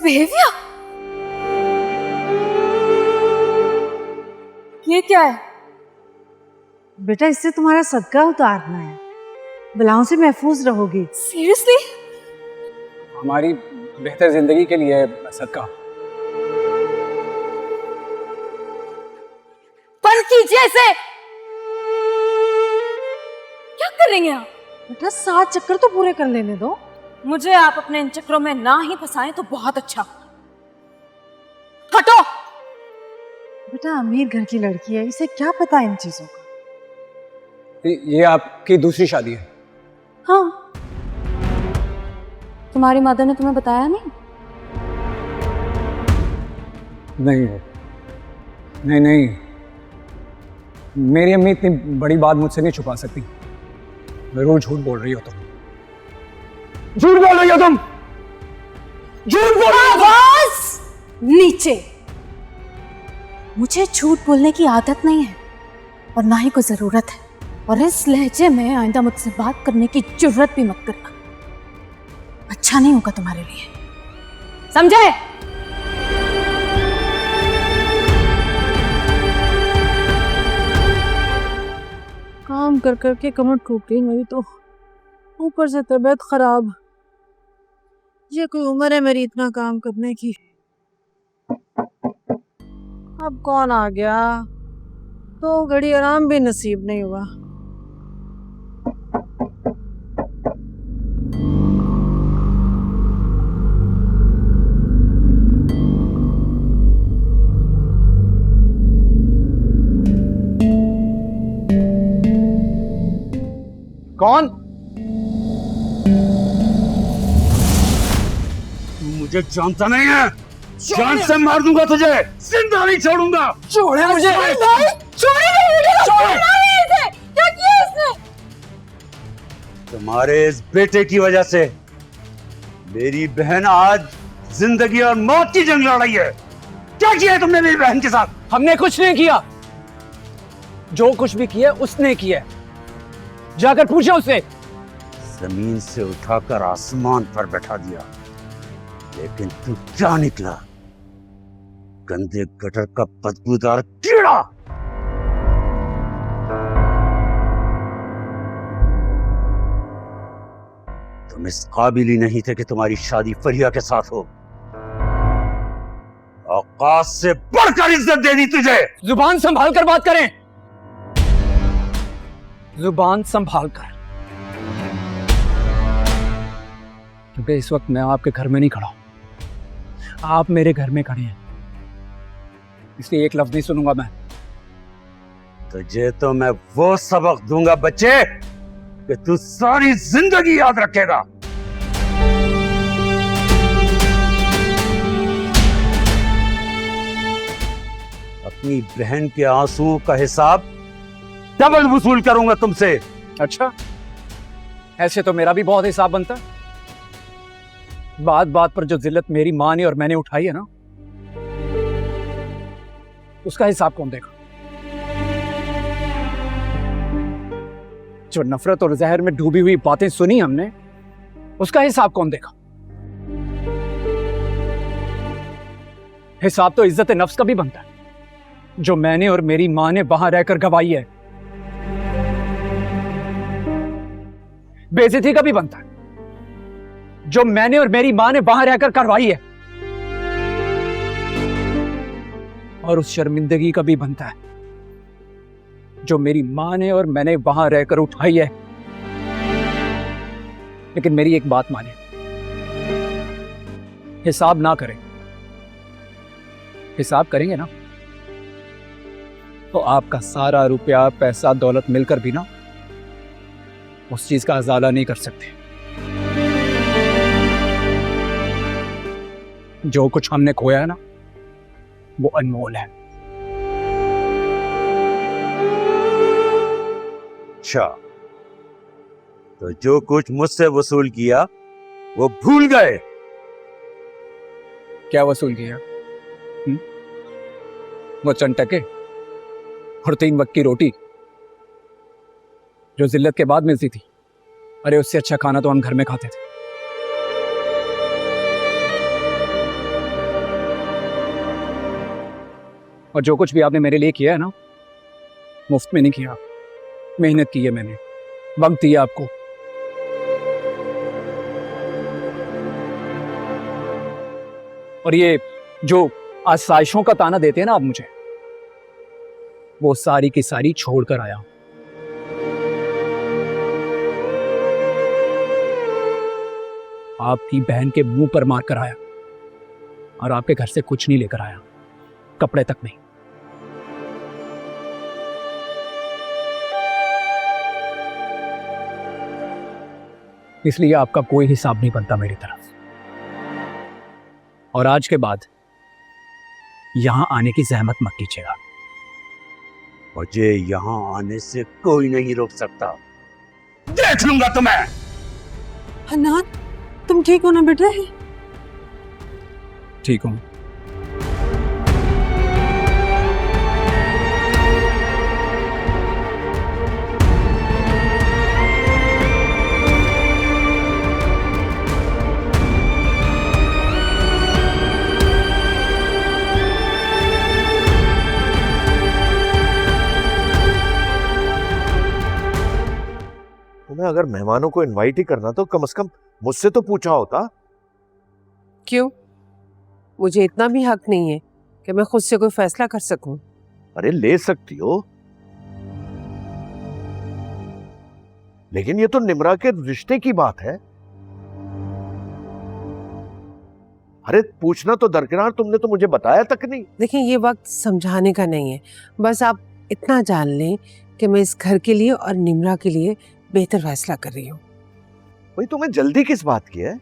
Behaviour. ये क्या है? बेटा इससे तुम्हारा सदका उतारना है, बलाओं से महफूज रहोगी। सीरियसली? हमारी बेहतर जिंदगी के लिए सदका। बंद कीजिए इसे। क्या कर रही हैं आप? बेटा 7 चक्कर तो पूरे कर लेने दो। मुझे आप अपने इन चक्रों में ना ही फंसाएं तो बहुत अच्छा। हटो। बेटा अमीर घर की लड़की है, इसे क्या पता इन चीजों का। ये आपकी दूसरी शादी है? हाँ। तुम्हारी मदर ने तुम्हें बताया नहीं? नहीं, मेरी अम्मी इतनी बड़ी बात मुझसे नहीं छुपा सकती। जरूर झूठ बोल रही हो तुम। झूठ बोल रही हो तुम। झूठ बोल रही हो तुम। आवाज नीचे। मुझे झूठ बोलने की आदत नहीं है और ना ही कोई जरूरत है, और इस लहजे में आइंदा मुझसे बात करने की जरूरत भी मत करना। अच्छा नहीं होगा तुम्हारे लिए, समझे? काम कर करके कमर टूट गई मेरी तो, ऊपर से तबीयत खराब। ये कोई उम्र है मेरी इतना काम करने की? अब कौन आ गया? तो घड़ी आराम भी नसीब नहीं हुआ। कौन? मुझे जानता नहीं है। जान से मार दूंगा तुझे, जिंदा नहीं छोड़ूंगा। छोड़े मुझे। क्या किया इसने? तुम्हारे इस बेटे की वजह से मेरी बहन आज जिंदगी और मौत की जंग लड़ रही है। क्या किया है तुमने मेरी बहन के साथ? हमने कुछ नहीं किया। जो कुछ भी किया उसने किया। जाकर पूछो उससे। जमीन से उठाकर आसमान पर बैठा दिया, लेकिन तू क्या निकला? गंदे गटर का बदबूदार कीड़ा। तुम इस काबिल ही नहीं थे कि तुम्हारी शादी फरिया के साथ हो। औकात से बढ़कर इज्जत दे दी तुझे। जुबान संभाल कर बात करें। जुबान संभाल कर, क्योंकि इस वक्त मैं आपके घर में नहीं खड़ा हूं, आप मेरे घर में खड़े हैं, इसलिए एक लफ्ज नहीं सुनूंगा मैं। तुझे तो मैं वो सबक दूंगा बच्चे कि तू सारी जिंदगी याद रखेगा। अपनी बहन के आंसुओं का हिसाब डबल वसूल करूंगा तुमसे। अच्छा, ऐसे तो मेरा भी बहुत हिसाब बनता है। बात बात पर जो जिल्लत मेरी माँ ने और मैंने उठाई है ना, उसका हिसाब कौन देगा? जो नफरत और जहर में डूबी हुई बातें सुनी हमने, उसका हिसाब कौन देगा? हिसाब तो इज्जत नफ्स का भी बनता है, जो मैंने और मेरी माँ ने वहां रहकर गवाई है। बेइज्जती का भी बनता है, जो मैंने और मेरी माँ ने वहां रहकर करवाई है। और उस शर्मिंदगी का भी बनता है, जो मेरी माँ ने और मैंने वहां रहकर उठाई है। लेकिन मेरी एक बात माने, हिसाब ना करें। हिसाब करेंगे ना तो आपका सारा रुपया पैसा दौलत मिलकर भी ना उस चीज का अजाला नहीं कर सकते। जो कुछ हमने खोया है ना, वो अनमोल है। अच्छा, तो जो कुछ मुझसे वसूल किया वो भूल गए? क्या वसूल किया? वो चंद टके और 3 वक्त की रोटी जो जिल्लत के बाद मिलती थी। अरे उससे अच्छा खाना तो हम घर में खाते थे। और जो कुछ भी आपने मेरे लिए किया है ना, मुफ्त में नहीं किया, मेहनत की है मैंने, वक्त दिया आपको। और ये जो आसाइशों का ताना देते हैं ना आप मुझे, वो सारी की सारी छोड़ कर आया हूं। आपकी बहन के मुंह पर मार कर आया और आपके घर से कुछ नहीं लेकर आया, कपड़े तक नहीं। इसलिए आपका कोई हिसाब नहीं बनता मेरी तरफ। और आज के बाद यहां आने की जहमत मत कीजिएगा। मुझे यहां आने से कोई नहीं रोक सकता, देख लूंगा तुम्हें। हन्नान, तुम ठीक हो ना बेटा? ठीक हूं। तुम्हें अगर मेहमानों को इनवाइट ही करना तो कम से कम मुझसे तो पूछा होता। क्यों? मुझे इतना भी हक नहीं है कि मैं खुद से कोई फैसला कर सकूं? अरे ले सकती हो, लेकिन ये तो निम्रा के रिश्ते की बात है। अरे पूछना तो दरकिनार, तुमने तो मुझे बताया तक नहीं। देखिए, ये वक्त समझाने का नहीं है, बस आप इतना जान लें कि मैं इस घर के लिए और निम्रा के लिए बेहतर फैसला कर रही हूँ। भाई तुम्हें जल्दी किस बात की है?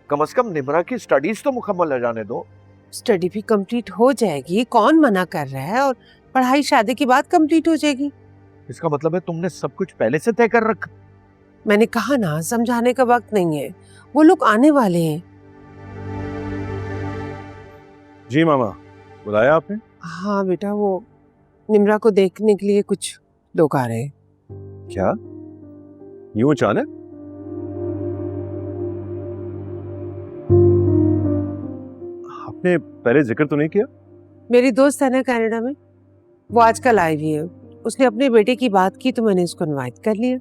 कम से कम निम्रा की स्टडीज तो मुकम्मल हो जाने दो। स्टडी भी कंप्लीट हो जाएगी, कौन मना कर रहा है, और पढ़ाई शादी के बाद कंप्लीट हो जाएगी। इसका मतलब है तुमने सब कुछ पहले से तय कर रखा। मैंने कहा ना, समझाने का वक्त नहीं है, वो लोग आने वाले हैं। जी मामा, बुलाया आपने? हाँ बेटा, वो निम्रा को देखने के लिए कुछ लोग आ रहे हैं। क्या यूं अचानक? आपने पहले जिक्र तो नहीं किया? मेरी दोस्त है ना कनाडा में, वो आजकल आई हुई है, उसने अपने बेटे की बात की तो मैंने उसको इनवाइट कर लिया।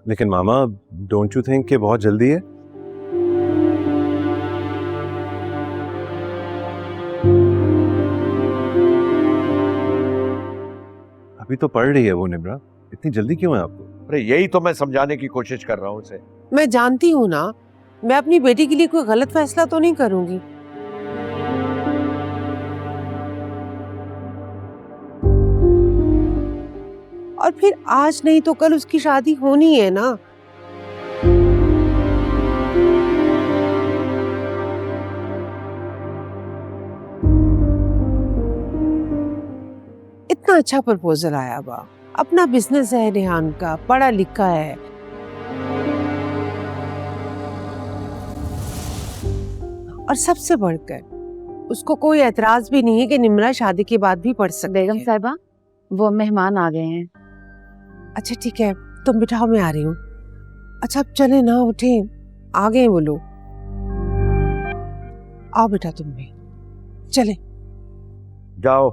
लेकिन मामा, डोंट यू थिंक कि बहुत जल्दी है? अभी तो पढ़ रही है वो निम्रा, इतनी जल्दी क्यों है आपको? अरे यही तो मैं समझाने की कोशिश कर रहा हूँ उसे। मैं जानती हूँ ना, मैं अपनी बेटी के लिए कोई गलत फैसला तो नहीं करूंगी। और फिर आज नहीं तो कल उसकी शादी होनी है ना। इतना अच्छा प्रपोजल आया बा, अपना बिजनेस है रेहान का, पढ़ा लिखा है। और सबसे बढ़कर उसको कोई एतराज भी नहीं है कि निम्रा शादी के बाद भी पढ़ सकती बेगम है। साहिबा, वो मेहमान आ गए हैं। अच्छा ठीक है, तुम बिठाओ, मैं आ रही हूँ। अच्छा अब चले ना, उठे, आ गए वो लोग। आओ बेटा तुम भी, चले। जाओ।